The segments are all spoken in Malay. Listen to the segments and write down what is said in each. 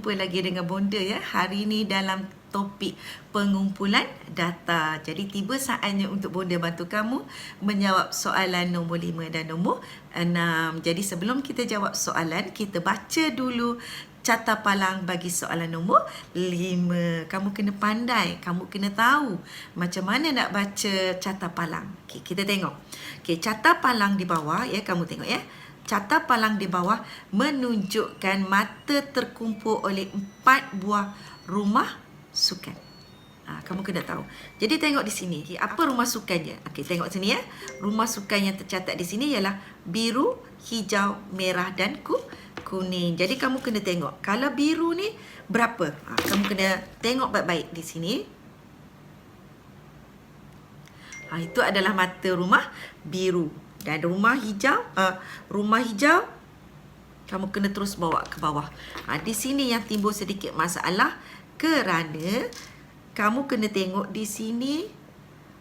berjumpa lagi dengan Bonda ya. Hari ini dalam topik pengumpulan data. Jadi tiba saatnya untuk Bonda bantu kamu menjawab soalan nombor 5 dan nombor 6. Jadi sebelum kita jawab soalan, kita baca dulu carta palang bagi soalan nombor 5. Kamu kena pandai, kamu kena tahu macam mana nak baca carta palang. Okey, kita tengok. Okey, carta palang di bawah ya, kamu tengok ya. Carta palang di bawah menunjukkan mata terkumpul oleh 4 buah rumah sukan. Kamu kena tahu. Jadi tengok di sini, apa rumah sukannya? Okey, tengok sini ya. Rumah sukan yang tercatat di sini ialah biru, hijau, merah dan kuning. Jadi kamu kena tengok. Kalau biru ni berapa? Kamu kena tengok baik-baik di sini. Itu adalah mata rumah biru. Dan rumah hijau, kamu kena terus bawa ke bawah. Di sini yang timbul sedikit masalah kerana kamu kena tengok di sini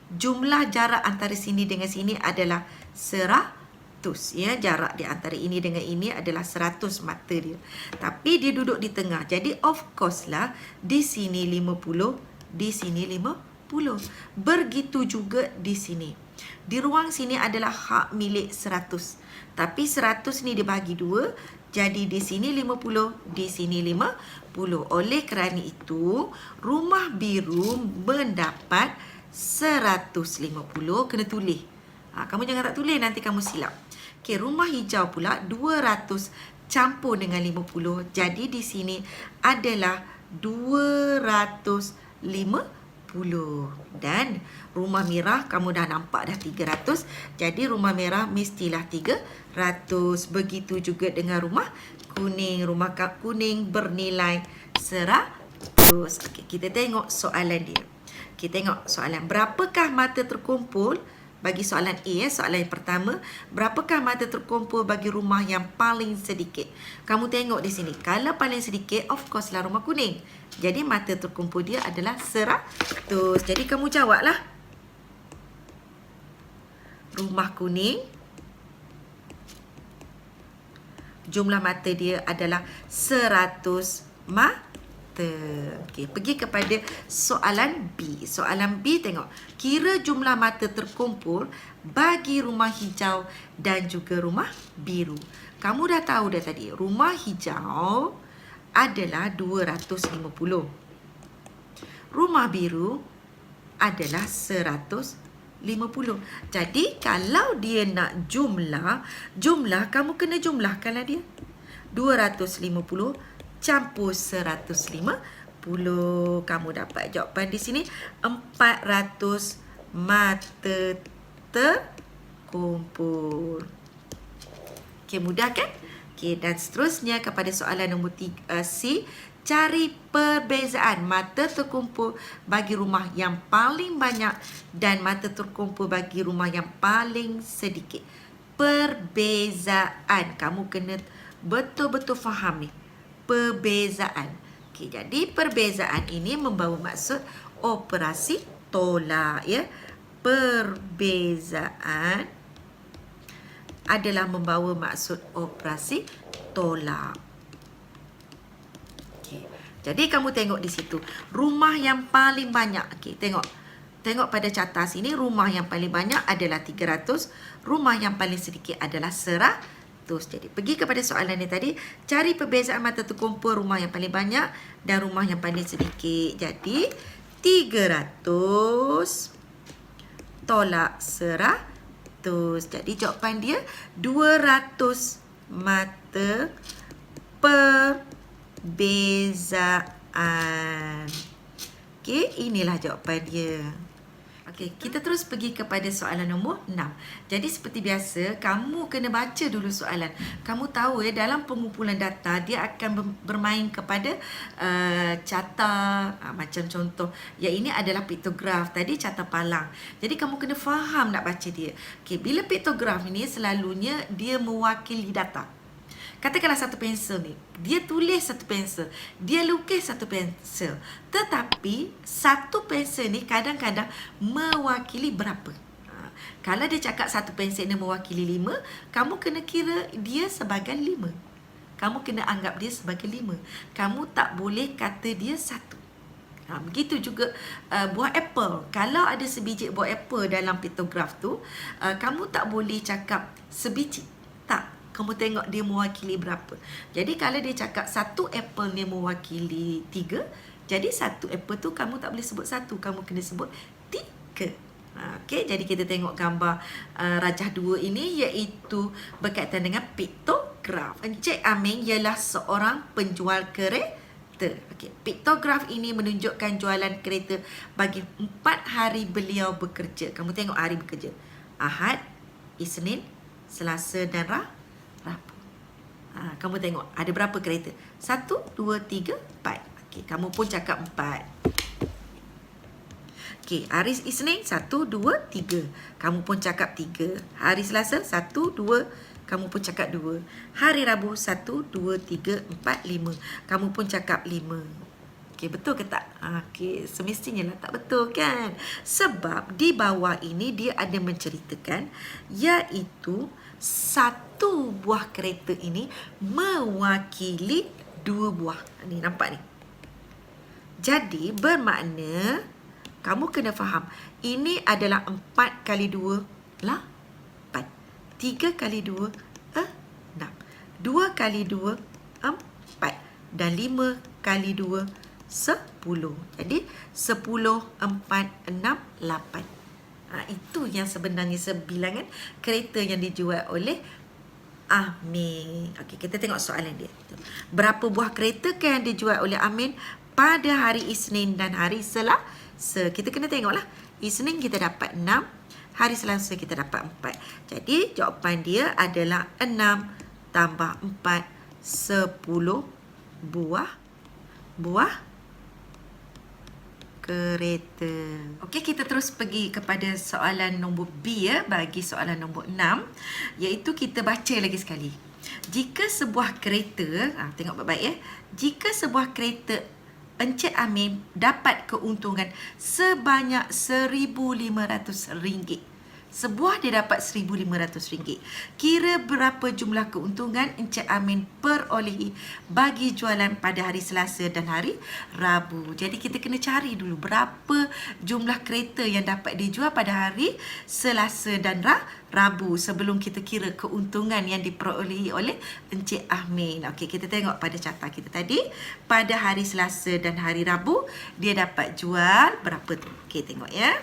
jumlah jarak antara sini dengan sini adalah 100 ya. Jarak di antara ini dengan ini adalah 100 mata dia. Tapi dia duduk di tengah. Jadi of course lah di sini 50, di sini 50. Begitu juga di sini. Di ruang sini adalah hak milik 100. Tapi 100 ni dibagi 2. Jadi di sini 50, di sini 50. Oleh kerana itu, rumah biru mendapat 150. Kena tulis. Kamu jangan tak tulis, nanti kamu silap. Okey, rumah hijau pula 200 campur dengan 50. Jadi di sini adalah 250. Dan rumah merah kamu dah nampak dah 300. Jadi rumah merah mestilah 300. Begitu juga dengan rumah kuning. Rumah kuning bernilai 100. Okey, kita tengok soalan dia. Kita tengok soalan. Berapakah mata terkumpul? Bagi soalan A, soalan yang pertama, berapakah mata terkumpul bagi rumah yang paling sedikit? Kamu tengok di sini. Kalau paling sedikit, of course lah rumah kuning. Jadi mata terkumpul dia adalah 100. Jadi kamu jawablah. Rumah kuning, jumlah mata dia adalah 100 mata. Okey, pergi kepada soalan B. Soalan B tengok. Kira jumlah mata terkumpul bagi rumah hijau dan juga rumah biru. Kamu dah tahu dah tadi, rumah hijau adalah 250. Rumah biru adalah 150. Jadi kalau dia nak jumlah kamu kena jumlahkanlah dia. 250 campur 150. Kamu dapat jawapan di sini 400 mata terkumpul. Okey, mudah kan? Okey, dan seterusnya kepada soalan nombor C. Cari perbezaan mata terkumpul bagi rumah yang paling banyak dan mata terkumpul bagi rumah yang paling sedikit. Perbezaan. Kamu kena betul-betul faham ni. Perbezaan. Okey, jadi perbezaan ini membawa maksud operasi tolak ya. Perbezaan adalah membawa maksud operasi tolak. Okey. Jadi kamu tengok di situ, rumah yang paling banyak. Okey, tengok. Tengok pada carta sini, rumah yang paling banyak adalah 300, rumah yang paling sedikit adalah 100. Jadi pergi kepada soalan ni tadi, cari perbezaan mata terkumpul rumah yang paling banyak dan rumah yang paling sedikit. Jadi 300 tolak 100. Jadi jawapan dia 200 mata perbezaan. Okey, inilah jawapan dia. Okey, kita terus pergi kepada soalan nombor 6. Jadi seperti biasa, kamu kena baca dulu soalan. Kamu tahu ya, dalam pengumpulan data, dia akan bermain kepada carta. Macam contoh, yang ini adalah piktograf. Tadi carta palang. Jadi kamu kena faham nak baca dia. Okey, bila piktograf ini selalunya dia mewakili data. Katakanlah satu pensel ni, dia tulis satu pensel, dia lukis satu pensel. Tetapi satu pensel ni kadang-kadang mewakili berapa? Kalau dia cakap satu pensel ni mewakili 5, kamu kena kira dia sebagai 5. kamu kena anggap dia sebagai 5. Kamu tak boleh kata dia 1. Begitu juga buah apple. Kalau ada sebiji buah apple dalam piktograf tu, kamu tak boleh cakap sebiji. Tak. Kamu tengok dia mewakili berapa. Jadi kalau dia cakap 1 apple ni mewakili 3, jadi 1 apple tu kamu tak boleh sebut 1. Kamu kena sebut 3. Okey, jadi kita tengok gambar rajah 2 ini, iaitu berkaitan dengan piktograf. Encik Amin ialah seorang penjual kereta. Okey, piktograf ini menunjukkan jualan kereta bagi 4 hari beliau bekerja. Kamu tengok hari bekerja. Ahad, Isnin, Selasa dan Rabu. Kamu tengok ada berapa kereta? 1, 2, 3, 4. Okey, kamu pun cakap 4. Okey, hari Isnin 1, 2, 3. Kamu pun cakap 3. Hari Selasa 1, 2, kamu pun cakap 2. Hari Rabu 1, 2, 3, 4, 5. Kamu pun cakap 5. Okey, betul ke tak? Okey, semestinya lah tak betul kan? Sebab di bawah ini dia ada menceritakan iaitu 1 buah kereta ini mewakili 2 buah. Ni nampak ni. Jadi bermakna kamu kena faham, ini adalah 4 kali 2, 8. 3 kali 2, 6. 2 kali 2, 4. Dan 5 kali 2, 10. Jadi, 10, 4, 6, 8. Itu yang sebenarnya sebilangan kereta yang dijual oleh Amin. Okey, kita tengok soalan dia. Berapa buah kereta yang dijual oleh Amin pada hari Isnin dan hari Selasa? Kita kena tengoklah. Isnin kita dapat 6, hari Selasa kita dapat 4. Jadi jawapan dia adalah 6 tambah 4, 10 buah kereta. Okey, kita terus pergi kepada soalan nombor B bagi soalan nombor 6, iaitu kita baca lagi sekali. Jika sebuah kereta, tengok baik-baik jika sebuah kereta Encik Amin dapat keuntungan sebanyak RM1,500. Sebuah dia dapat RM1,500. Kira berapa jumlah keuntungan Encik Amin perolehi bagi jualan pada hari Selasa dan hari Rabu. Jadi kita kena cari dulu berapa jumlah kereta yang dapat dijual pada hari Selasa dan Rabu sebelum kita kira keuntungan yang diperolehi oleh Encik Amin. Okey, kita tengok pada carta kita tadi. Pada hari Selasa dan hari Rabu dia dapat jual berapa tu? Okey, tengok ya.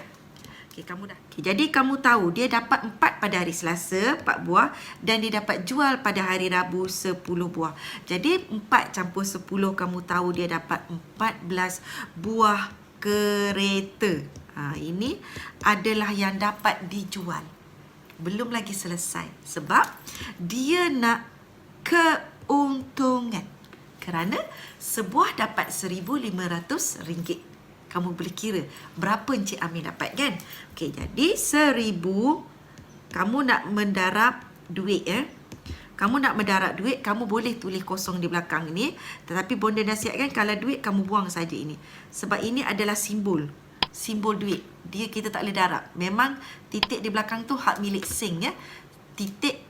Okey, jadi kamu tahu dia dapat 4 pada hari Selasa, 4 buah, dan dia dapat jual pada hari Rabu 10 buah. Jadi 4 campur 10 kamu tahu dia dapat 14 buah kereta. Ini adalah yang dapat dijual. Belum lagi selesai sebab dia nak keuntungan. Kerana sebuah dapat RM1,500. Kamu boleh kira berapa Encik Amin dapat kan? Okey, jadi 1,000 kamu nak mendarab duit Kamu nak mendarab duit, kamu boleh tulis kosong di belakang ni. Tetapi bonda nasihatkan kalau duit kamu buang saja ini. Sebab ini adalah simbol duit. Kita tak boleh darab. Memang titik di belakang tu hak milik Sing ya. Titik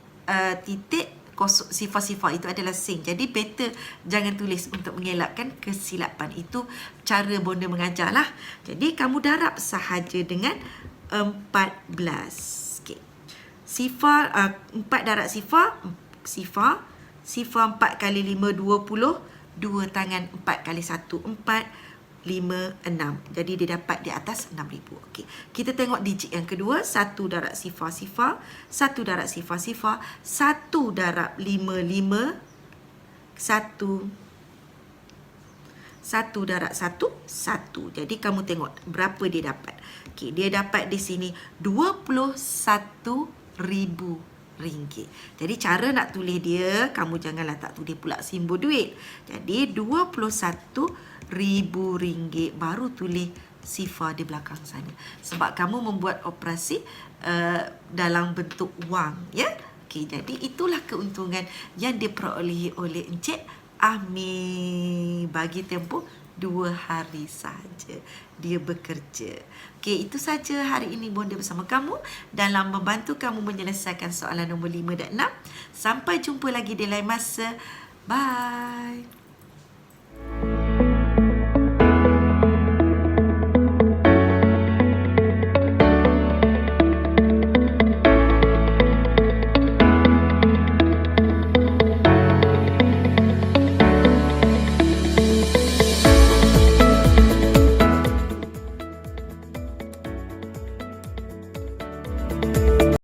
sifar-sifar itu adalah Sing. Jadi better jangan tulis untuk mengelakkan kesilapan. Itu cara bonda mengajar lah. Jadi kamu darab sahaja dengan 14. Okay. Sifar 4 darab sifar 4 kali 5 20. 2 tangan 4 kali 1 4. 5, 6. Jadi dia dapat di atas 6,000. Okey. Kita tengok digit yang kedua. 1 darab sifar. 1 darab sifar. 1 darab 5. 1 darab 1. Jadi kamu tengok berapa dia dapat. Okey, dia dapat di sini RM21,000. Jadi cara nak tulis dia, kamu janganlah tak tulis pula simbol duit. Jadi RM21,000 baru tulis sifar di belakang sana. Sebab kamu membuat operasi dalam bentuk wang ya. Okey, jadi itulah keuntungan yang diperolehi oleh Encik Amin bagi tempoh 2 hari sahaja dia bekerja. Okey, itu saja hari ini bonda bersama kamu dalam membantu kamu menyelesaikan soalan nombor 5 dan 6. Sampai jumpa lagi di lain masa. Bye.